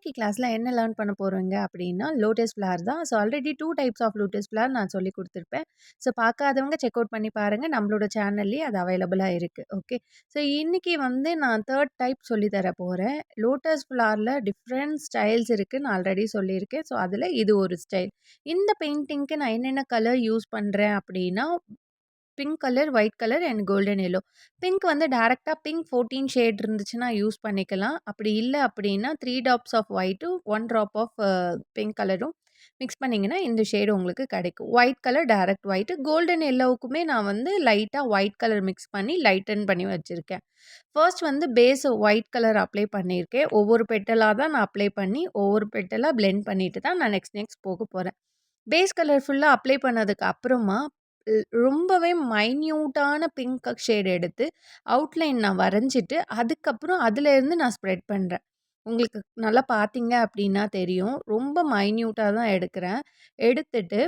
இன்னைக்கு கிளாஸ்ல என்ன லேர்ன் பண்ண போறோங்க அப்படின்னா, லோட்டஸ் ஃப்ளவர் தான். So already 2 types of lotus flower நான் சொல்லிக் குடுத்துருப்பேன். ஸோ பார்க்காதவங்க செக் அவுட் பண்ணி பாருங்க. நம்மளோட சேனல்லயே அது அவைலபிளா இருக்கு. ஓகே. ஸோ இன்னைக்கு வந்து நான் 3 டைப் சொல்லி தர போறேன். லோட்டஸ் ஃப்ளவர்ல டிஃபரெண்ட் ஸ்டைல்ஸ் இருக்கு. நான் ஆல்ரெடி சொல்லியிருக்கேன். ஸோ அதுல இது ஒரு ஸ்டைல். இந்த பெயிண்டிங்க்கு நான் என்னென்ன கலர் யூஸ் பண்றேன் அப்படின்னா, pink colour, white colour and golden yellow. Pink வந்து டைரக்ட்டா பிங்க் 14 ஷேட் இருந்துச்சுன்னா யூஸ் பண்ணிக்கலாம். அப்படி இல்ல அப்படின்னா 3 டாப்ஸ் ஆஃப் ஒயிட்டும், 1 ட்ராப் ஆஃப் பிங்க் கலரும் மிக்ஸ் பண்ணீங்கன்னா, இந்த ஷேடு உங்களுக்கு கிடைக்கும். White colour direct white. Golden எல்லோவுக்குமே நான் வந்து லைட்டா ஒயிட் கலர் மிக்ஸ் பண்ணி லைட்டன் பண்ணி வச்சிருக்கேன். ஃபர்ஸ்ட் வந்து பேஸ் ஒயிட் கலர் அப்ளை பண்ணியிருக்கேன். ஒவ்வொரு பெட்டலா தான் நான் அப்ளை பண்ணி, ஒவ்வொரு பெட்டலா பிளெண்ட் பண்ணிட்டு தான் நான் நெக்ஸ்ட் போக போறேன். பேஸ் கலர் ஃபுல்லா அப்ளை பண்ணதுக்கு அப்புறமா, ரொம்பவே மைன்யூட்டான பிங்க் ஷேட் எடுத்து, அவுட்லைன் நான் வரைஞ்சிட்டு, அதுக்கப்புறம் அதுலேருந்து நான் ஸ்ப்ரெட் பண்றேன். உங்களுக்கு நல்லா பார்த்தீங்க அப்டின்னா தெரியும். ரொம்ப மைன்யூட்டா தான் எடுக்கிறேன். எடுத்துட்டு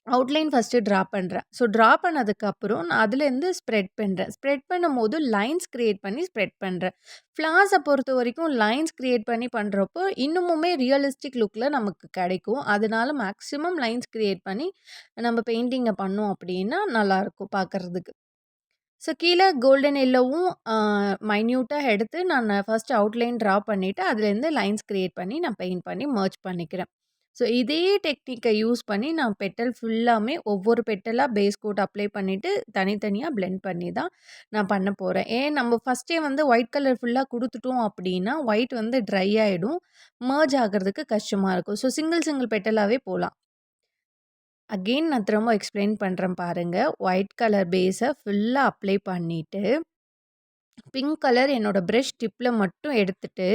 அவுட்லைன் ஃபர்ஸ்ட்டு ட்ரா பண்றேன். ஸோ ட்ரா பண்ணதுக்கப்புறம் நான் அதுலேருந்து ஸ்ப்ரெட் பண்றேன். ஸ்ப்ரெட் பண்ணும்போது லைன்ஸ் கிரியேட் பண்ணி ஸ்ப்ரெட் பண்றேன். ஃப்ளார்ஸ பொறுத்தவரைக்கும் லைன்ஸ் கிரியேட் பண்ணி பண்றப்போ, இன்னமுமே ரியலிஸ்டிக் லுக்ல நமக்கு கிடைக்கும். அதனால மேக்ஸிமம் லைன்ஸ் கிரியேட் பண்ணி நம்ம பெயிண்டிங்க பண்ணோம் அப்டின்னா, நல்லாயிருக்கும் பார்க்கறதுக்கு. ஸோ கீழ கோல்டன் எல்லோவும் மைன்யூட்டா எடுத்து நான் ஃபர்ஸ்ட் அவுட்லைன் ட்ரா பண்ணிட்டு, அதுலேருந்து லைன்ஸ் கிரியேட் பண்ணி நான் பெயிண்ட் பண்ணி மெர்ஜ் பண்ணிக்கிறேன். ஸோ இதே டெக்னிக்க யூஸ் பண்ணி நான் பெட்டல் ஃபுல்லாமே ஒவ்வொரு பெட்டலா பேஸ் கோட் அப்ளை பண்ணிட்டு, தனித்தனியா பிளெண்ட் பண்ணி தான் நான் பண்ண போறேன். ஏன் நம்ம ஃபர்ஸ்ட்டே வந்து ஒயிட் கலர் ஃபுல்லா குடுத்துட்டோம் அப்டின்னா, ஒயிட் வந்து ட்ரை ஆயிடும். மெர்ஜ் ஆகுறதுக்கு கஷ்டமா இருக்கும். ஸோ சிங்கிள் பெட்டலாவே போலாம். அகெயின் நான் திரும்ப எக்ஸ்ப்ளைன் பண்றேன் பாருங்க. ஒயிட் கலர் பேஸ ஃபுல்லா அப்ளை பண்ணிட்டு, பிங்க் கலர் என்னோட பிரஷ் டிப்ல மட்டும் எடுத்துட்டு,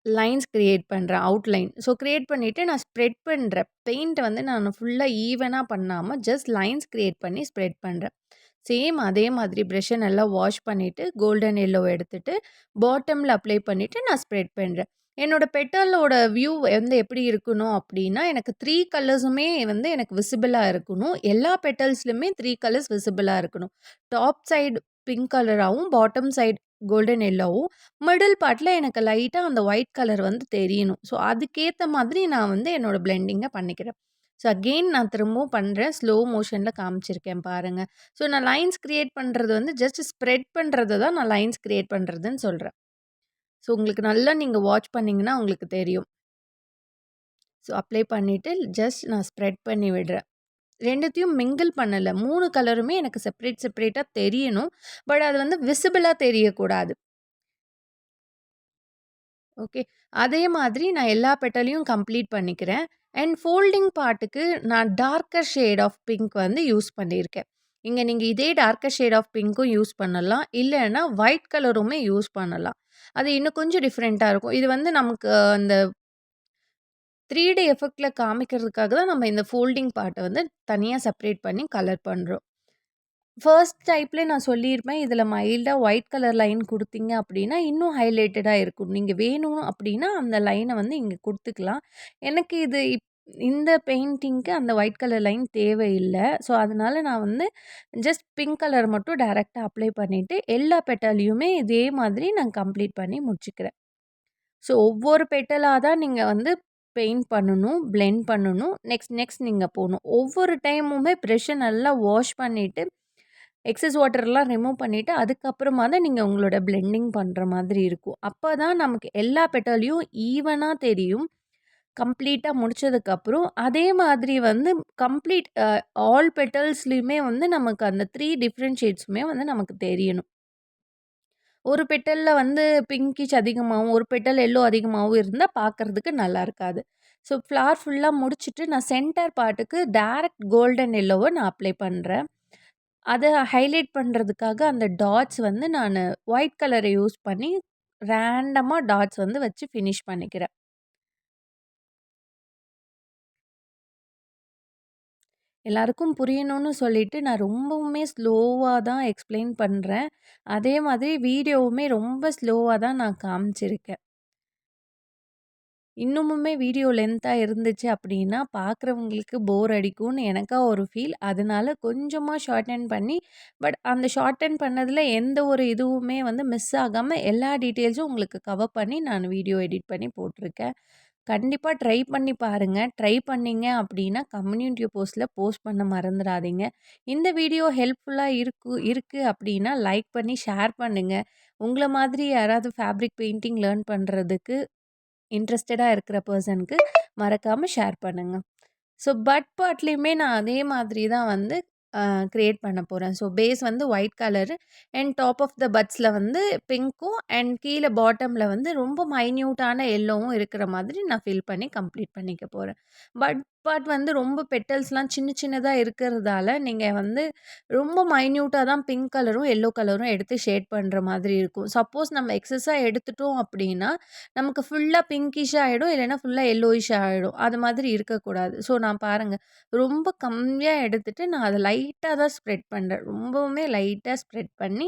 லைன்ஸ் கிரியேட் பண்றேன். அவுட்லைன். ஸோ கிரியேட் பண்ணிட்டு நான் ஸ்ப்ரெட் பண்றேன். பெயிண்ட் வந்து நான் ஃபுல்லா ஈவனா பண்ணாம, ஜஸ்ட் லைன்ஸ் கிரியேட் பண்ணி ஸ்ப்ரெட் பண்றேன். சேம் அதே மாதிரி பிரஷ்ஷ நல்லா வாஷ் பண்ணிட்டு, கோல்டன் எல்லோ எடுத்துட்டு, பாட்டம்ல அப்ளை பண்ணிட்டு நான் ஸ்ப்ரெட் பண்றேன். என்னோட பெட்டலோட வியூ வந்து எப்படி இருக்கணும் அப்டின்னா, எனக்கு 3 கலர்ஸுமே வந்து எனக்கு விசிபிளா இருக்கணும். எல்லா பெட்டல்ஸ்லயுமே 3 கலர்ஸ் விசிபிளா இருக்கணும். டாப் சைடு பிங்க் கலராவும், பாட்டம் சைடு கோல்டன் எல்லோவும், மிடில் பார்ட்ல எனக்கு லைட்டா அந்த ஒயிட் கலர் வந்து தெரியணும். ஸோ அதுக்கேத்த மாதிரி நான் வந்து என்னோட பிளெண்டிங்க பண்ணிக்கிறேன். ஸோ அகெயின் நான் திரும்பவும் பண்றேன். ஸ்லோ மோஷன்ல காமிச்சிருக்கேன் பாருங்க. ஸோ நான் லைன்ஸ் கிரியேட் பண்றது வந்து ஜஸ்ட் ஸ்ப்ரெட் பண்றத தான் நான் லைன்ஸ் கிரியேட் பண்றதுன்னு சொல்றேன். ஸோ உங்களுக்கு நல்லா நீங்க வாட்ச் பண்ணீங்கன்னா உங்களுக்கு தெரியும். ஸோ அப்ளை பண்ணிட்டு ஜஸ்ட் நான் ஸ்ப்ரெட் பண்ணி விடுறேன். 2த்தையும் மிங்கிள் பண்ணல. 3 கலருமே எனக்கு செப்பரேட்டா தெரியணும். பட் அது வந்து விசிபிளா தெரியக்கூடாது. ஓகே. அதே மாதிரி நான் எல்லா பெட்டலையும் கம்ப்ளீட் பண்ணிக்கிறேன். அண்ட் ஃபோல்டிங் பார்ட்டுக்கு நான் டார்க்கர் ஷேட் ஆஃப் பிங்க் வந்து யூஸ் பண்ணியிருக்கேன். இங்க நீங்க இதே டார்க்கர் ஷேட் ஆஃப் பிங்க்கும் யூஸ் பண்ணலாம். இல்லன்னா ஒயிட் கலருமே யூஸ் பண்ணலாம். அது இன்னும் கொஞ்சம் டிஃபரெண்ட்டா இருக்கும். இது வந்து நமக்கு அந்த 3D எஃபெக்ட்ல காமிக்கிறதுக்காக தான் நம்ம இந்த ஃபோல்டிங் பார்ட்ட வந்து தனியா செப்பரேட் பண்ணி கலர் பண்றோம். ஃபர்ஸ்ட் டைப்ல நான் சொல்லியிருப்பேன். இதில மைல்டா ஒயிட் கலர் லைன் குடுத்தீங்க அப்டின்னா, இன்னும் ஹைலைட்டடா இருக்கும். நீங்க வேணும் அப்டின்னா, அந்த லைன வந்து இங்க குடுத்துக்கலாம். எனக்கு இது இந்த பெயிண்டிங்க்கு அந்த ஒயிட் கலர் லைன் தேவையில்ல. ஸோ, அதனால நான் வந்து ஜஸ்ட் பிங்க் கலர் மட்டும் டைரக்ட்டா அப்ளை பண்ணிட்டு, எல்லா பெட்டலையுமே இதே மாதிரி நான் கம்ப்ளீட் பண்ணி முடிச்சுக்கிறேன். ஸோ, ஒவ்வொரு பெட்டலா தான் நீங்க வந்து பெயிண்ட் பண்ணணும், பிளெண்ட் பண்ணணும். நெக்ஸ்ட் நீங்க போணும். ஒவ்வொரு டைமுமே பிரஷ்ஷ நல்லா வாஷ் பண்ணிட்டு எக்ஸஸ் வாட்டர்லாம் ரிமூவ் பண்ணிட்டு, அதுக்கப்புறமா தான் நீங்க உங்களோட பிளெண்டிங் பண்ற மாதிரி இருக்கும். அப்பதான் நமக்கு எல்லா பெட்டல்லையும் ஈவனா தெரியும். கம்ப்ளீட்டா முடிச்சதுக்கப்புறம், அதே மாதிரி வந்து கம்ப்ளீட் ஆல் பெட்டல்ஸ்லயுமே வந்து நமக்கு அந்த 3 டிஃபரண்ட் ஷேட்ஸுமே வந்து நமக்கு தெரியணும். ஒரு பெட்டல்ல வந்து பிங்கிஷ் அதிகமாவும், ஒரு பெட்டல் எல்லோ அதிகமாவும் இருந்தா பார்க்கறதுக்கு நல்லா இருக்காது. ஸோ ஃப்ளார் ஃபுல்லா முடிச்சுட்டு, நான் சென்டர் பார்ட்டுக்கு டைரக்ட் கோல்டன் எல்லோவ நான் அப்ளை பண்றேன். அத ஹைலைட் பண்றதுக்காக அந்த டாட்ஸ் வந்து நானு ஒயிட் கலர யூஸ் பண்ணி ரேண்டமா டாட்ஸ் வந்து வச்சு ஃபினிஷ் பண்ணிக்கிறேன். எல்லாருக்கும் புரியணும்னு சொல்லிட்டு நான் ரொம்பவுமே ஸ்லோவா தான் எக்ஸ்ப்ளைன் பண்றேன். அதே மாதிரி வீடியோவுமே ரொம்ப ஸ்லோவா தான் நான் காமிச்சிருக்கேன். இன்னமுமே வீடியோ லென்த்தா இருந்துச்சு அப்படின்னா, பார்க்குறவங்களுக்கு போர் அடிக்கும்னு எனக்கா ஒரு ஃபீல். அதனால கொஞ்சமா ஷார்ட்டன் பண்ணி, பட் அந்த ஷார்ட்டன் பண்ணதில எந்த ஒரு இதுவுமே வந்து மிஸ் ஆகாம எல்லா டீட்டெயில்ஸும் உங்களுக்கு கவர் பண்ணி நான் வீடியோ எடிட் பண்ணி போட்டிருக்கேன். கண்டிப்பா ட்ரை பண்ணி பாருங்க. ட்ரை பண்ணீங்க அப்படின்னா, கம்யூனிட்டி போஸ்ட்ல போஸ்ட் பண்ண மறந்துறாதீங்க. இந்த வீடியோ ஹெல்ப்ஃபுல்லா இருக்கு அப்படின்னா, லைக் பண்ணி ஷேர் பண்ணுங்க. உங்கள மாதிரி யாராவது ஃபேப்ரிக் பெயிண்டிங் லேர்ன் பண்றதுக்கு இன்ட்ரஸ்டடா இருக்கிற பெர்சனுக்கு மறக்காம ஷேர் பண்ணுங்க. ஸோ பட் பார்ட்லயுமே நான் அதே மாதிரி தான் வந்து கிரியேட் பண்ண போறேன். ஸோ பேஸ் வந்து white colour and top of the பட்ஸ்ல வந்து பிங்க்கும் அண்ட் கீழ பாட்டம்ல வந்து ரொம்ப மைன்யூட்டான எல்லோவும் இருக்கிற மாதிரி நான் ஃபில் பண்ணி கம்ப்ளீட் பண்ணிக்க போறேன். பட் பார்ட் வந்து ரொம்ப பெட்டல்ஸ்லாம் சின்ன சின்னதா இருக்கிறதால, நீங்க வந்து ரொம்ப மைன்யூட்டா தான் பிங்க் கலரும், எல்லோ கலரும் எடுத்து ஷேட் பண்ற மாதிரி இருக்கும். சப்போஸ் நம்ம எக்ஸஸா எடுத்துட்டோம் அப்படின்னா, நமக்கு ஃபுல்லா பிங்கிஷ்ஷா ஆயிடும். இல்லைன்னா ஃபுல்லா எல்லோயிஷ்ஷா ஆயிடும். அது மாதிரி இருக்கக்கூடாது. ஸோ நான் பாருங்க, ரொம்ப கம்மியா எடுத்துட்டு நான் அத லைட்டா தான் ஸ்ப்ரெட் பண்றேன். ரொம்பவுமே லைட்டா ஸ்ப்ரெட் பண்ணி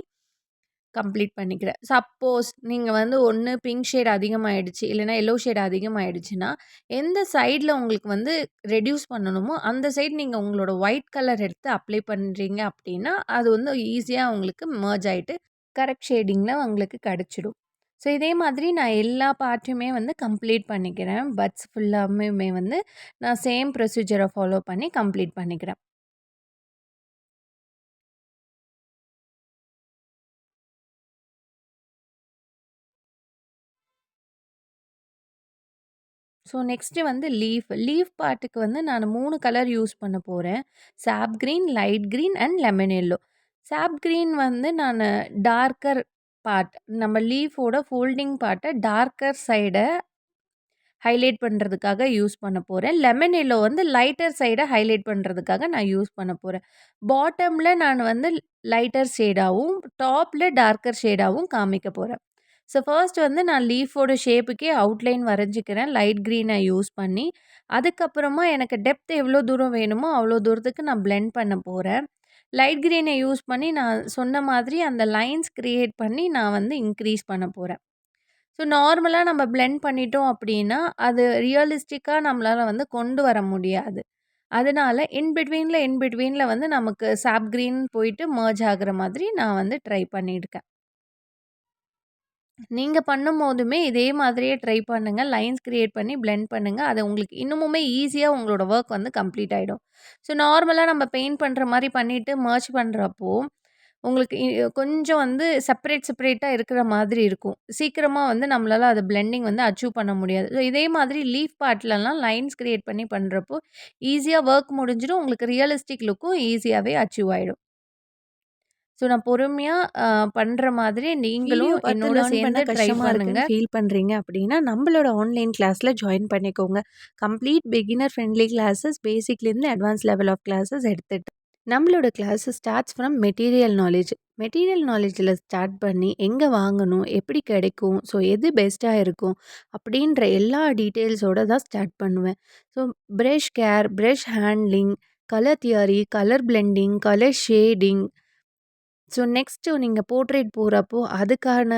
கம்ப்ளீட் பண்ணிக்கிறேன். சப்போஸ் நீங்க வந்து ஒண்ணு பிங்க் ஷேட் அதிகமாயிடுச்சு, இல்லைன்னா எல்லோ ஷேட் அதிகமாயிடுச்சுன்னா, எந்த சைட்ல உங்களுக்கு வந்து ரெட்யூஸ் பண்ணணுமோ, அந்த சைடு நீங்க உங்களோட ஒயிட் கலர் எடுத்து அப்ளை பண்றீங்க அப்டின்னா, அது வந்து ஈஸியா உங்களுக்கு மெர்ஜ் ஆயிட்டு கரெக்ட் ஷேடிங்ல உங்களுக்கு கிடைச்சிடும். ஸோ இதே மாதிரி நான் எல்லா பார்ட்டுமே வந்து கம்ப்ளீட் பண்ணிக்கிறேன். பட்ஸ் ஃபுல்லாவுமே வந்து நான் சேம் ப்ரொசீஜர ஃபாலோ பண்ணி கம்ப்ளீட் பண்ணிக்கிறேன். ஸோ நெக்ஸ்ட்டு வந்து லீஃப். லீஃப் பார்ட்டுக்கு வந்து நான் 3 கலர் யூஸ் பண்ண போறேன். சாப் green, light green and lemon yellow. சாப் கிரீன் வந்து நானு டார்க்கர் பார்ட் நம்ம லீஃபோட ஃபோல்டிங் பார்ட்ட டார்க்கர் சைட ஹைலைட் பண்றதுக்காக யூஸ் பண்ண போறேன். லெமன் எல்லோ வந்து லைட்டர் சைட ஹைலைட் பண்றதுக்காக நான் யூஸ் பண்ண போறேன். பாட்டம்ல நான் வந்து லைட்டர் ஷேடாவும், டாப்ல டார்க்கர் ஷேடாவும் காமிக்க போறேன். ஸோ ஃபர்ஸ்ட் வந்து நான் லீஃபோட ஷேப்புக்கே அவுட்லைன் வரைஞ்சிக்கிறேன். லைட் கிரீனை யூஸ் பண்ணி. அதுக்கப்புறமா எனக்கு டெப்த் எவ்வளோ தூரம் வேணுமோ, அவ்வளோ தூரத்துக்கு நான் பிளெண்ட் பண்ண போறேன். லைட் கிரீனை யூஸ் பண்ணி நான் சொன்ன மாதிரி அந்த லைன்ஸ் கிரியேட் பண்ணி நான் வந்து இன்க்ரீஸ் பண்ண போறேன். ஸோ நார்மலா நம்ம பிளெண்ட் பண்ணிட்டோம் அப்படின்னா, அது ரியலிஸ்டிக்கா நம்மளால வந்து கொண்டு வர முடியாது. அதனால இன் பிட்வீன்ல வந்து நமக்கு சாப் கிரீன் போயிட்டு மெர்ஜ் ஆகுற மாதிரி நான் வந்து ட்ரை பண்ணியிருக்கேன். நீங்க பண்ணும்போதுமே இதே மாதிரியே ட்ரை பண்ணுங்க. லைன்ஸ் கிரியேட் பண்ணி பிளெண்ட் பண்ணுங்க. அது உங்களுக்கு இன்னமுமே ஈஸியா உங்களோட வொர்க் வந்து கம்ப்ளீட் ஆயிடும். ஸோ நார்மலா நம்ம பெயிண்ட் பண்ற மாரி பண்ணிட்டு மெர்ஜ் பண்றப்போ, உங்களுக்கு கொஞ்சம் வந்து செப்பரேட்டா இருக்கிற மாதிரி இருக்கும். சீக்கிரமா வந்து நம்மளால அத பிளெண்டிங் வந்து அச்சீவ் பண்ண முடியாது. ஸோ இதே மாதிரி லீஃப் பார்ட்லலாம் லைன்ஸ் கிரியேட் பண்ணி பண்றப்போ, ஈஸியா வொர்க் முடிஞ்சிடும். உங்களுக்கு ரியலிஸ்டிக் லுக்கும் ஈஸியாவே அச்சீவ் ஆயிடும். ஸோ நான் பொறுமையா பண்ற மாதிரி வீடியோ நீங்களும் பார்த்து என்னோட லேர்ன் பண்ண சேர்ந்து ட்ரை கஷ்டமா பண்ணுங்க. இருக்குன்னு ஃபீல் பண்றீங்க அப்படின்னா, நம்மளோட ஆன்லைன் கிளாஸ்ல ஜாயின் பண்ணிக்கோங்க. கம்ப்ளீட் பிகினர் ஃப்ரெண்ட்லி கிளாஸஸ் பேசிக்லேருந்து அட்வான்ஸ் லெவல் ஆஃப் கிளாஸஸ் எடுத்துட்டு நம்மளோட class starts from material knowledge. Material நாலேட்ஜில ஸ்டார்ட் பண்ணி எங்கே வாங்கணும், எப்படி கிடைக்கும், ஸோ எது பெஸ்ட்டாக இருக்கும் அப்படின்ற எல்லா டீட்டெயில்ஸோட தான் ஸ்டார்ட் பண்ணுவேன். So brush care, brush handling, colour theory, colour blending, colour shading, so next நீங்க போர்ட்ரெய்ட் போறப்போ, அதுக்கான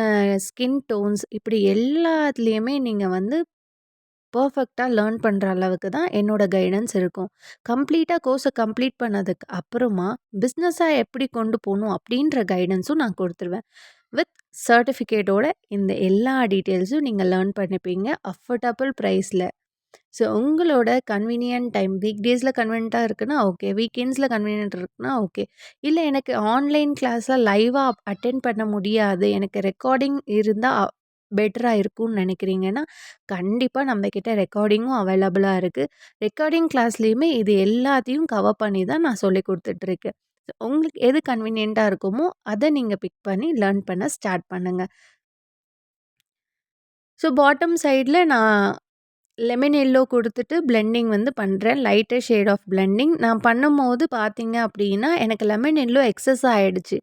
ஸ்கின் டோன்ஸ் இப்படி எல்லாத்துலயுமே நீங்க வந்து பெர்ஃபெக்ட்டா லேர்ன் பண்ற அளவுக்கு தான் என்னோட கைடன்ஸ் இருக்கும். கம்ப்ளீட்டா கோர்ஸ கம்ப்ளீட் பண்ணதுக்கு அப்புறமா, பிசினஸா எப்படி கொண்டு போணும் அப்படின்ற கைடன்ஸும் நான் குடுத்துருவேன். வித் சர்டிஃபிகேட்டோட இந்த எல்லா டீட்டெயில்ஸும் நீங்க லேர்ன் பண்ணிப்பீங்க. அஃபோர்டபுள் பிரைஸ்ல. ஸோ உங்களோட கன்வீனியன்ட் டைம் வீக் டேஸில கன்வீனியன்ட்டா இருக்குன்னா ஓகே. வீக்கெண்ட்ஸில கன்வீனியன்ட் இருக்குன்னா ஓகே. இல்ல எனக்கு ஆன்லைன் கிளாஸ்ல லைவா அட்டெண்ட் பண்ண முடியாது. எனக்கு ரெக்கார்டிங் இருந்தா பெட்டரா இருக்கும்னு நினைக்கிறீங்கன்னா, கண்டிப்பா நம்ம கிட்ட ரெக்கார்டிங்கும் அவைலபிளா இருக்கு. ரெக்கார்டிங் கிளாஸ்லயுமே இது எல்லாத்தையும் கவர் பண்ணி தான் நான் சொல்லிக் குடுத்துட்டுருக்கேன். உங்களுக்கு எது கன்வீனியன்ட்டா இருக்குமோ, அத நீங்க பிக் பண்ணி லேர்ன் பண்ண ஸ்டார்ட் பண்ணுங்க. ஸோ பாட்டம் சைட்ல நான் லெமன் எல்லோ குடுத்துட்டு பிளெண்டிங் வந்து பண்றேன். Lighter shade of blending. நான் பண்ணும்போது பார்த்தீங்க அப்டின்னா, எனக்கு லெமன் எல்லோ எக்ஸஸ் ஆயிடுச்சு.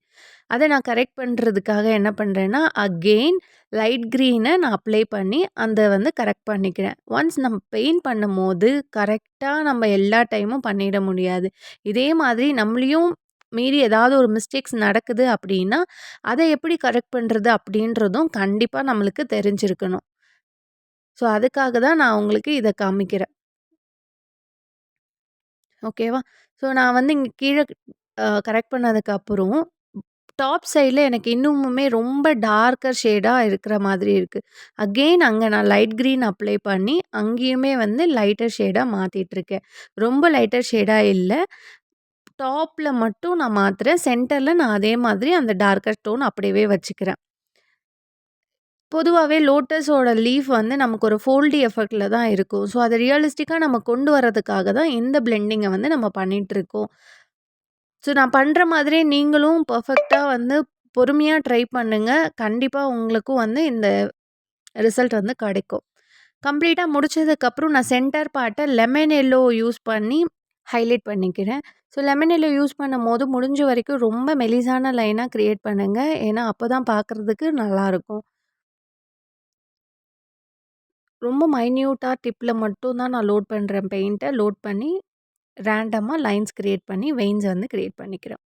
அத நான் கரெக்ட் பண்றதுக்காக என்ன பண்றேன்னா, அகெயின் லைட் கிரீன நான் அப்ளை பண்ணி, அந்த வந்து கரெக்ட் பண்ணிக்கிறேன். ஒன்ஸ் நம்ம பெயிண்ட் பண்ணும்போது, கரெக்ட்டா நம்ம எல்லா டைமும் பண்ணிட முடியாது. இதே மாதிரி நம்மளையும் மீறி ஏதாவது ஒரு மிஸ்டேக்ஸ் நடக்குது அப்டின்னா, அத எப்படி கரெக்ட் பண்றது அப்டின்றதும் கண்டிப்பா நம்மளுக்கு தெரிஞ்சிருக்கணும். ஸோ, அதுக்காக தான் நான் உங்களுக்கு இத காமிக்கிறேன். ஓகேவா? ஸோ, நான் வந்து இங்க கீழ கரெக்ட் பண்ணதுக்கப்புறம், டாப் சைட்ல எனக்கு இன்னுமுமே ரொம்ப டார்க்கர் ஷேடா இருக்கிற மாதிரி இருக்கு. அகெயின் அங்க நான் லைட் கிரீன் அப்ளை பண்ணி, அங்கேயுமே வந்து லைட்டர் ஷேடா மாத்திட்டுருக்கேன். ரொம்ப லைட்டர் ஷேடா இல்ல. டாப்ல மட்டும் நான் மாத்துறேன். சென்டர்ல நான் அதே மாதிரி அந்த டார்க்கர் டோன் அப்படியே வச்சுக்கிறேன். பொதுவாவே லோட்டஸோட லீஃப் வந்து நமக்கு ஒரு ஃபோல்டி எஃபெக்ட்ல தான் இருக்கும். ஸோ, அத ரியலிஸ்டிக்கா நம்ம கொண்டு வரதுக்காக தான் இந்த பிளெண்டிங்க வந்து நம்ம பண்ணிட்டுருக்கோம். ஸோ, நான் பண்ற மாதிரியே நீங்களும் பெர்ஃபெக்ட்டா வந்து பொறுமையா ட்ரை பண்ணுங்க. கண்டிப்பா உங்களுக்கும் வந்து இந்த ரிசல்ட் வந்து கிடைக்கும். கம்ப்ளீட்டா முடிச்சதுக்கப்புறம் நான் சென்டர் பார்ட்ட லெமன் எல்லோ யூஸ் பண்ணி ஹைலைட் பண்ணிக்கிறேன். ஸோ, லெமன் எல்லோ யூஸ் பண்ணும்போது முடிஞ்ச வரைக்கும் ரொம்ப மெலிசான லைனா கிரியேட் பண்ணுங்க. ஏன்னா, அப்பதான் பார்க்கறதுக்கு நல்லாருக்கும். ரொம்ப மைன்யூட்டா டிப்ல மட்டும் தான் நான் லோட் பண்றேன் பெயிண்ட்ட. லோட் பண்ணி ரேண்டமா லைன்ஸ் கிரியேட் பண்ணி வெயின்ஸ் வந்து கிரியேட் பண்ணிக்கிறேன்.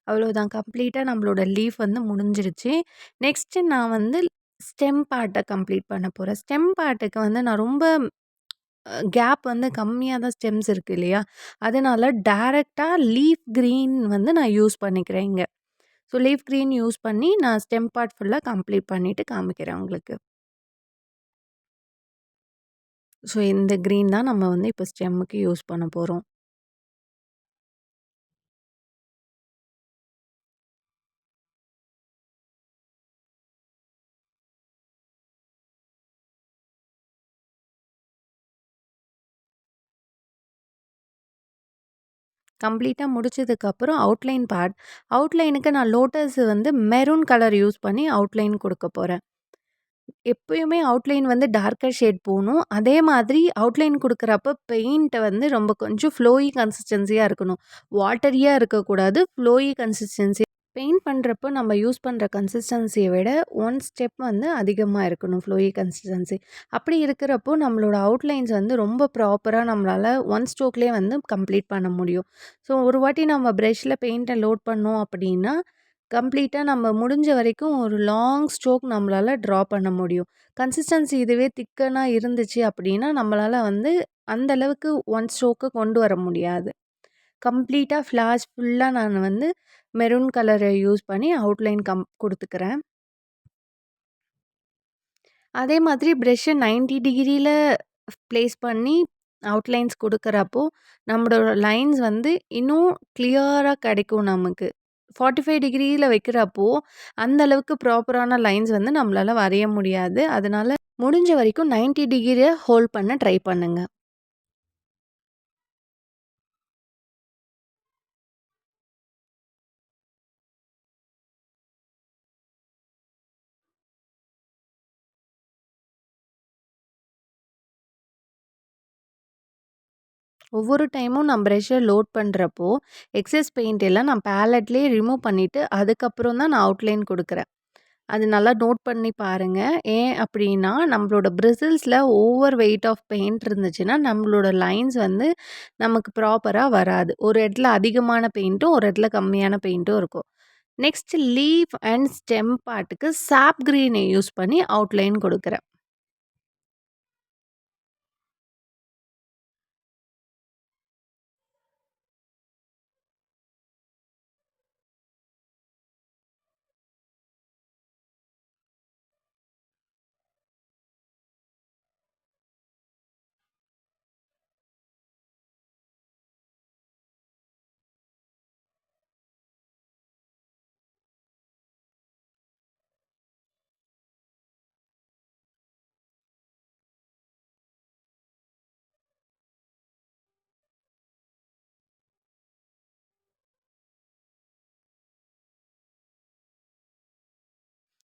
அவ்வளோதான் கம்ப்ளீட்டா நம்மளோட லீஃப் வந்து முடிஞ்சிருச்சு. நெக்ஸ்ட்டு நான் வந்து ஸ்டெம் பார்ட்ட கம்ப்ளீட் பண்ண போறேன். ஸ்டெம் பார்ட்டுக்கு வந்து நான் ரொம்ப கேப் வந்து கம்மியா தான் ஸ்டெம்ஸ் இருக்கு இல்லையா? அதனால டைரக்ட்டா லீஃப் கிரீன் வந்து நான் யூஸ் பண்ணிக்கிறேன் இங்க. ஸோ லீஃப் கிரீன் யூஸ் பண்ணி நான் ஸ்டெம் பார்ட் ஃபுல்லா கம்ப்ளீட் பண்ணிட்டு காமிக்கிறேன் உங்களுக்கு. ஸோ இந்த கிரீன் தான் நம்ம வந்து இப்போ ஸ்டெம்முக்கு யூஸ் பண்ண போறோம். கம்ப்ளீட்டா முடிச்சதுக்கப்புறம் அவுட்லைன் பார்ட். அவுட்லைனுக்கு நான் லோட்டஸ் வந்து மெரூன் கலர் யூஸ் பண்ணி அவுட்லைன் குடுக்க போறேன். எப்பயுமே அவுட்லைன் வந்து டார்க்கர் ஷேட் போணும். அதே மாதிரி அவுட்லைன் குடுக்குறப்ப பெயிண்ட்ட வந்து ரொம்ப கொஞ்சம் ஃப்ளோயி கன்சிஸ்டன்சியா இருக்கணும். வாட்டரியா இருக்கக்கூடாது. ஃப்ளோயி கன்சிஸ்டன்சி பெயிண்ட் பண்றப்போ நம்ம யூஸ் பண்ற கன்சிஸ்டன்சிய விட 1 ஸ்டெப் வந்து அதிகமா இருக்கணும் ஃப்ளோயி கன்சிஸ்டன்சி. அப்படி இருக்கிறப்போ நம்மளோட அவுட்லைன்ஸ் வந்து ரொம்ப ப்ராப்பரா நம்மளால 1 ஸ்ட்ரோக்லயே வந்து கம்ப்ளீட் பண்ண முடியும். ஸோ ஒரு வாட்டி நம்ம பிரஷ்ல பெயிண்ட்ட லோட் பண்ணோம் அப்படின்னா, கம்ப்ளீட்டா நம்ம முடிஞ்ச வரைக்கும் ஒரு லாங் ஸ்ட்ரோக் நம்மளால ட்ரா பண்ண முடியும். கன்சிஸ்டன்சி இதுவே திக்கனா இருந்துச்சு அப்படின்னா, நம்மளால வந்து அந்த அளவுக்கு 1 ஸ்ட்ரோக்க கொண்டு வர முடியாது. கம்ப்ளீட்டா ஃப்ளாஷ் ஃபுல்லா நான் வந்து மெரூன் கலர யூஸ் பண்ணி அவுட்லைன் குடுத்துக்கிறேன். அதே மாதிரி பிரஷ்ஷ 90 டிகிரில ப்ளேஸ் பண்ணி அவுட்லைன்ஸ் குடுக்குறப்போ, நம்மளோட லைன்ஸ் வந்து இன்னும் கிளியரா கிடைக்கும் நமக்கு. 45 டிகிரில வைக்கிறப்போ, அந்த அளவுக்கு ப்ராப்பரான லைன்ஸ் வந்து நம்மளால வரைய முடியாது. அதனால முடிஞ்ச வரைக்கும் 90 டிகிரிய ஹோல்ட் பண்ண ட்ரை பண்ணுங்க. ஒவ்வொரு டைமும் நான் பிரஷ்ஷ லோட் பண்றப்போ, எக்ஸஸ் பெயிண்ட் எல்லாம் நான் பேலட்லயே ரிமூவ் பண்ணிட்டு, அதுக்கப்புறம் தான் நான் அவுட்லைன் குடுக்குறேன். அது நல்லா நோட் பண்ணி பாருங்க. ஏன் அப்டின்னா, நம்மளோட பிரிசில்ஸ்ல ஓவர் வெயிட் ஆஃப் பெயிண்ட் இருந்துச்சுன்னா, நம்மளோட லைன்ஸ் வந்து நமக்கு ப்ராப்பரா வராது. ஒரு இடத்துல அதிகமான பெயிண்ட்டும், ஒரு இடத்துல கம்மியான பெயிண்ட்டும் இருக்கும். நெக்ஸ்ட் லீஃப் அண்ட் ஸ்டெம் பார்ட்டுக்கு சாப் கிரீனை யூஸ் பண்ணி அவுட்லைன் குடுக்குறேன்.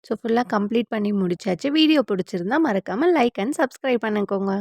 ஸோ ஃபுல்லா கம்ப்ளீட் பண்ணி முடிச்சாச்சு. வீடியோ பிடிச்சிருந்தா மறக்காம லைக் அண்ட் சப்ஸ்கிரைப் பண்ணிக்கோங்க.